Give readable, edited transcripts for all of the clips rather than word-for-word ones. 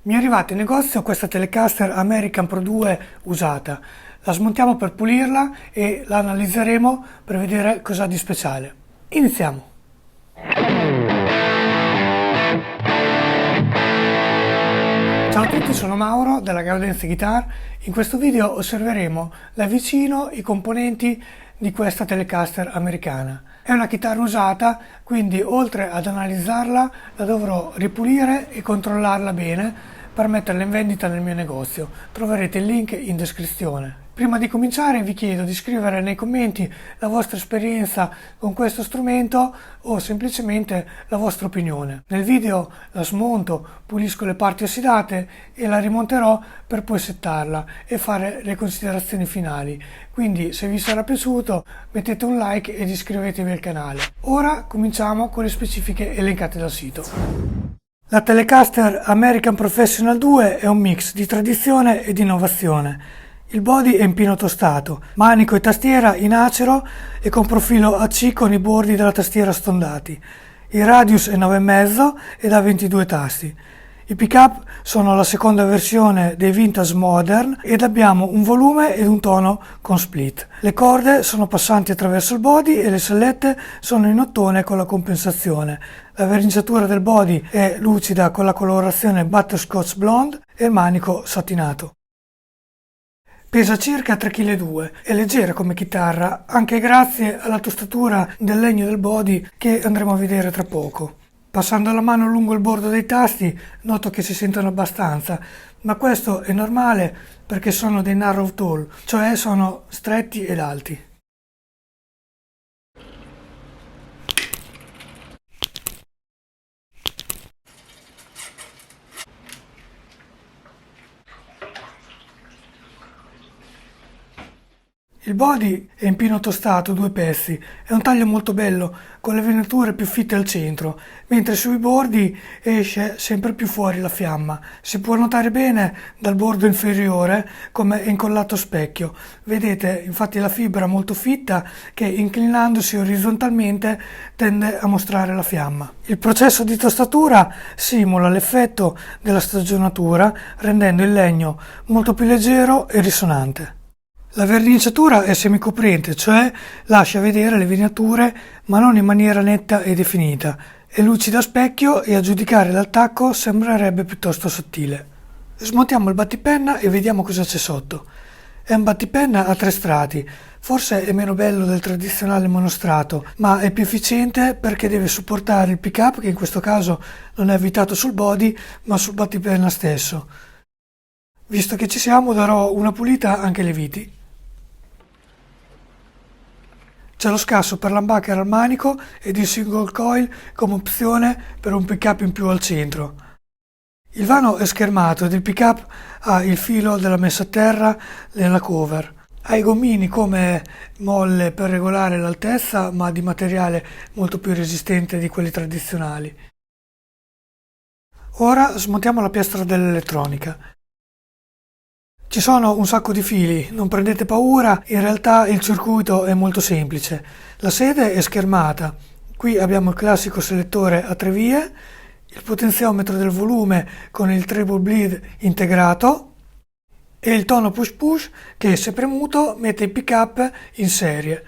Mi è arrivata in negozio questa Telecaster American Pro 2 usata. La smontiamo per pulirla e la analizzeremo per vedere cosa ha di speciale. Iniziamo! Ciao a tutti, sono Mauro della Gaudenzi Guitar. In questo video osserveremo da vicino i componenti di questa Telecaster americana. È una chitarra usata, quindi oltre ad analizzarla la dovrò ripulire e controllarla bene per metterla in vendita nel mio negozio. Troverete il link in descrizione. Prima di cominciare vi chiedo di scrivere nei commenti la vostra esperienza con questo strumento o semplicemente la vostra opinione. Nel video la smonto, pulisco le parti ossidate e la rimonterò per poi settarla e fare le considerazioni finali. Quindi se vi sarà piaciuto mettete un like ed iscrivetevi al canale. Ora cominciamo con le specifiche elencate dal sito. La Telecaster American Professional 2 è un mix di tradizione e di innovazione. Il body è in pino tostato, manico e tastiera in acero e con profilo a C con i bordi della tastiera stondati. Il radius è 9,5 ed ha 22 tasti. I pick-up sono la seconda versione dei Vintage Modern ed abbiamo un volume ed un tono con split. Le corde sono passanti attraverso il body e le sellette sono in ottone con la compensazione. La verniciatura del body è lucida con la colorazione Butterscotch Blonde e il manico satinato. Pesa circa 3,2 kg, è leggera come chitarra, anche grazie alla tostatura del legno del body che andremo a vedere tra poco. Passando la mano lungo il bordo dei tasti noto che si sentono abbastanza, ma questo è normale perché sono dei narrow tall, cioè sono stretti ed alti. Il body è in pino tostato, 2 pezzi, è un taglio molto bello, con le venature più fitte al centro, mentre sui bordi esce sempre più fuori la fiamma. Si può notare bene dal bordo inferiore come è incollato specchio. Vedete infatti la fibra molto fitta che inclinandosi orizzontalmente tende a mostrare la fiamma. Il processo di tostatura simula l'effetto della stagionatura rendendo il legno molto più leggero e risonante. La verniciatura è semicoprente, cioè lascia vedere le venature ma non in maniera netta e definita. È lucida a specchio e a giudicare dal tacco sembrerebbe piuttosto sottile. Smontiamo il battipenna e vediamo cosa c'è sotto. È un battipenna a 3 strati, forse è meno bello del tradizionale monostrato, ma è più efficiente perché deve supportare il pick-up che in questo caso non è avvitato sul body ma sul battipenna stesso. Visto che ci siamo darò una pulita anche alle viti. C'è lo scasso per l'humbucker al manico ed il single coil come opzione per un pick-up in più al centro. Il vano è schermato ed il pick-up ha il filo della messa a terra nella cover. Ha i gommini come molle per regolare l'altezza, ma di materiale molto più resistente di quelli tradizionali. Ora smontiamo la piastra dell'elettronica. Ci sono un sacco di fili, non prendete paura, in realtà il circuito è molto semplice. La sede è schermata, qui abbiamo il classico selettore a 3 vie, il potenziometro del volume con il treble bleed integrato e il tono push push che se premuto mette i pick-up in serie.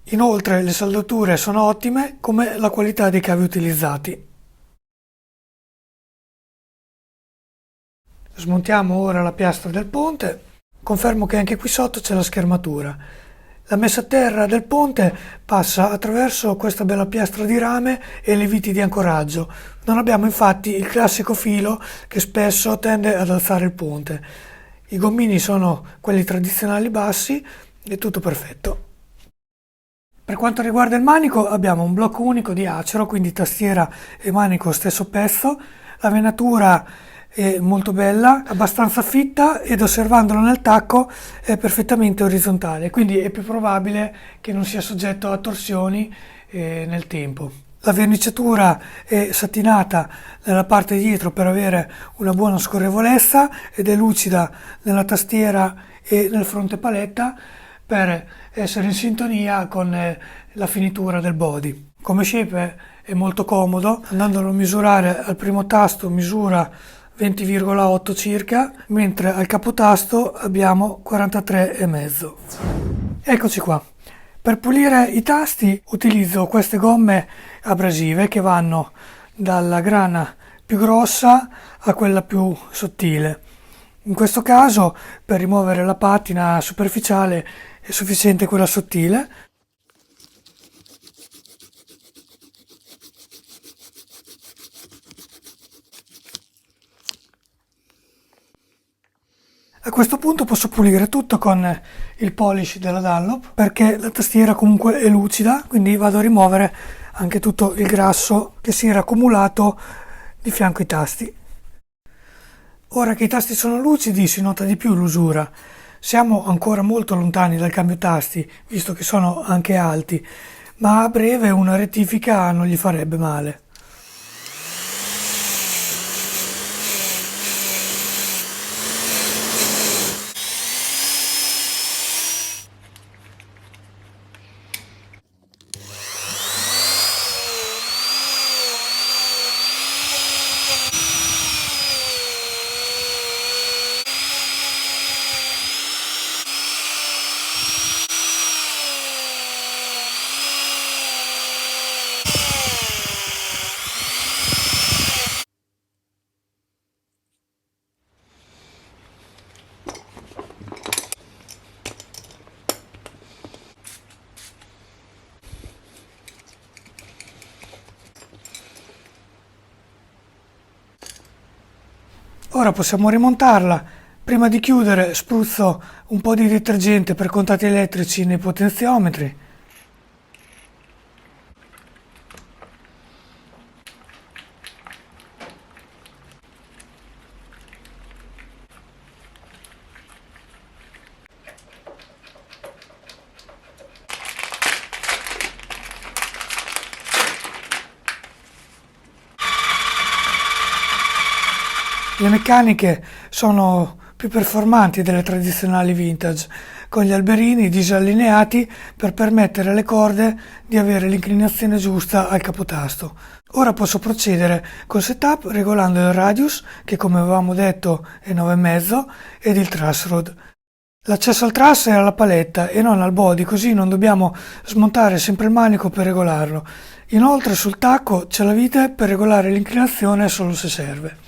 Inoltre le saldature sono ottime come la qualità dei cavi utilizzati. Smontiamo ora la piastra del ponte, confermo che anche qui sotto c'è la schermatura. La messa a terra del ponte passa attraverso questa bella piastra di rame e le viti di ancoraggio. Non abbiamo infatti il classico filo che spesso tende ad alzare il ponte. I gommini sono quelli tradizionali bassi, è tutto perfetto. Per quanto riguarda il manico abbiamo un blocco unico di acero, quindi tastiera e manico stesso pezzo. La venatura è molto bella, abbastanza fitta ed osservandolo nel tacco è perfettamente orizzontale, quindi è più probabile che non sia soggetto a torsioni nel tempo. La verniciatura è satinata nella parte dietro per avere una buona scorrevolezza ed è lucida nella tastiera e nel fronte paletta per essere in sintonia con la finitura del body. Come shape è molto comodo, andandolo a misurare al primo tasto misura 20,8 circa, mentre al capotasto abbiamo 43,5. Eccoci qua. Per pulire i tasti utilizzo queste gomme abrasive che vanno dalla grana più grossa a quella più sottile. In questo caso, per rimuovere la patina superficiale è sufficiente quella sottile. A questo punto posso pulire tutto con il polish della Dunlop, perché la tastiera comunque è lucida, quindi vado a rimuovere anche tutto il grasso che si era accumulato di fianco ai tasti. Ora che i tasti sono lucidi si nota di più l'usura. Siamo ancora molto lontani dal cambio tasti, visto che sono anche alti, ma a breve una rettifica non gli farebbe male. Ora possiamo rimontarla. Prima di chiudere spruzzo un po' di detergente per contatti elettrici nei potenziometri. Le meccaniche sono più performanti delle tradizionali vintage, con gli alberini disallineati per permettere alle corde di avere l'inclinazione giusta al capotasto. Ora posso procedere col setup regolando il radius, che come avevamo detto è 9,5, ed il truss rod. L'accesso al truss è alla paletta e non al body, così non dobbiamo smontare sempre il manico per regolarlo. Inoltre sul tacco c'è la vite per regolare l'inclinazione solo se serve.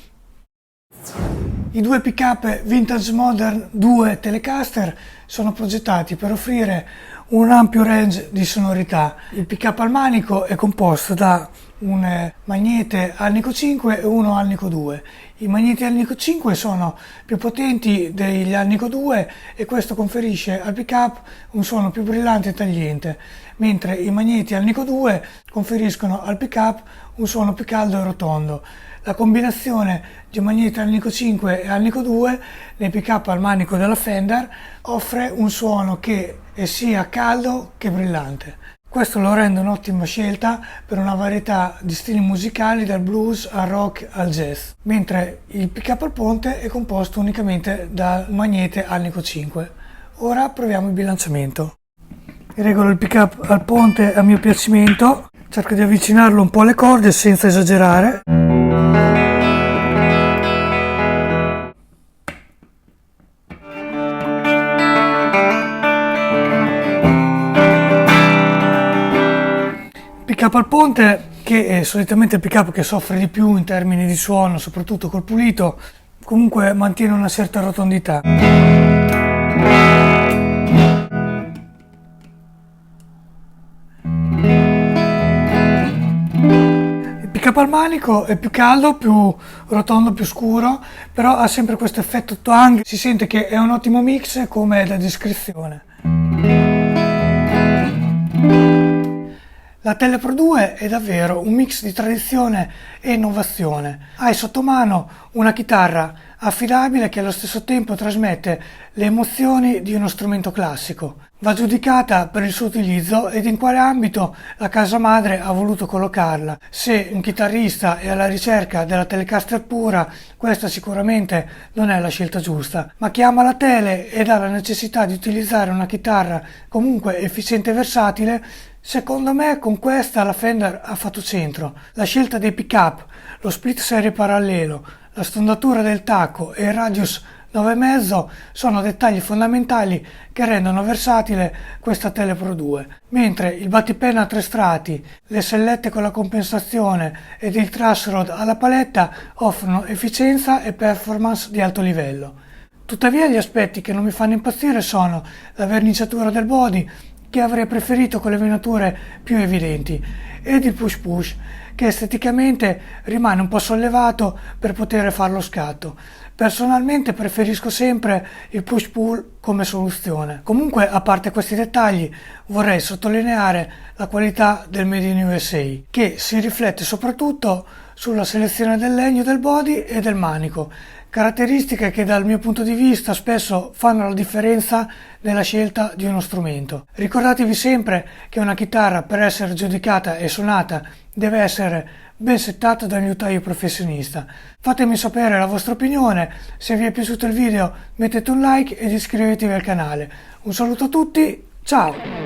I due pick-up Vintage Modern 2 Telecaster sono progettati per offrire un ampio range di sonorità. Il pick-up al manico è composto da un magnete Alnico 5 e uno Alnico 2. I magneti Alnico 5 sono più potenti degli Alnico 2 e questo conferisce al pick-up un suono più brillante e tagliente, mentre i magneti Alnico 2 conferiscono al pick-up un suono più caldo e rotondo. La combinazione di un magnete Alnico 5 e Alnico 2 nei pick-up al manico della Fender offre un suono che è sia caldo che brillante. Questo lo rende un'ottima scelta per una varietà di stili musicali dal blues al rock al jazz, mentre il pick-up al ponte è composto unicamente dal magnete Alnico 5. Ora proviamo il bilanciamento. Regolo il pick-up al ponte a mio piacimento, cerco di avvicinarlo un po' alle corde senza esagerare. Pick-up al ponte, che è solitamente il pick-up che soffre di più in termini di suono, soprattutto col pulito, comunque mantiene una certa rotondità. Il pick-up al manico è più caldo, più rotondo, più scuro, però ha sempre questo effetto twang, si sente che è un ottimo mix come da descrizione. La Telepro 2 è davvero un mix di tradizione e innovazione. Hai sotto mano una chitarra affidabile che allo stesso tempo trasmette le emozioni di uno strumento classico. Va giudicata per il suo utilizzo ed in quale ambito la casa madre ha voluto collocarla. Se un chitarrista è alla ricerca della Telecaster pura, questa sicuramente non è la scelta giusta, ma chi ama la tele ed ha la necessità di utilizzare una chitarra comunque efficiente e versatile, secondo me con questa la Fender ha fatto centro. La scelta dei pick-up, lo split serie parallelo, la stondatura del tacco e il radius 9,5 sono dettagli fondamentali che rendono versatile questa Tele Pro 2, mentre il battipenna a 3 strati, le sellette con la compensazione ed il truss rod alla paletta offrono efficienza e performance di alto livello. Tuttavia gli aspetti che non mi fanno impazzire sono la verniciatura del body, che avrei preferito con le venature più evidenti, ed il push push, che esteticamente rimane un po' sollevato per poter fare lo scatto. Personalmente preferisco sempre il push pull come soluzione. Comunque, a parte questi dettagli, vorrei sottolineare la qualità del Made in USA, che si riflette soprattutto sulla selezione del legno del body e del manico, caratteristiche che dal mio punto di vista spesso fanno la differenza nella scelta di uno strumento. Ricordatevi sempre che una chitarra, per essere giudicata e suonata, deve essere ben settata da un liutaio professionista. Fatemi sapere la vostra opinione, se vi è piaciuto il video mettete un like ed iscrivetevi al canale. Un saluto a tutti, ciao!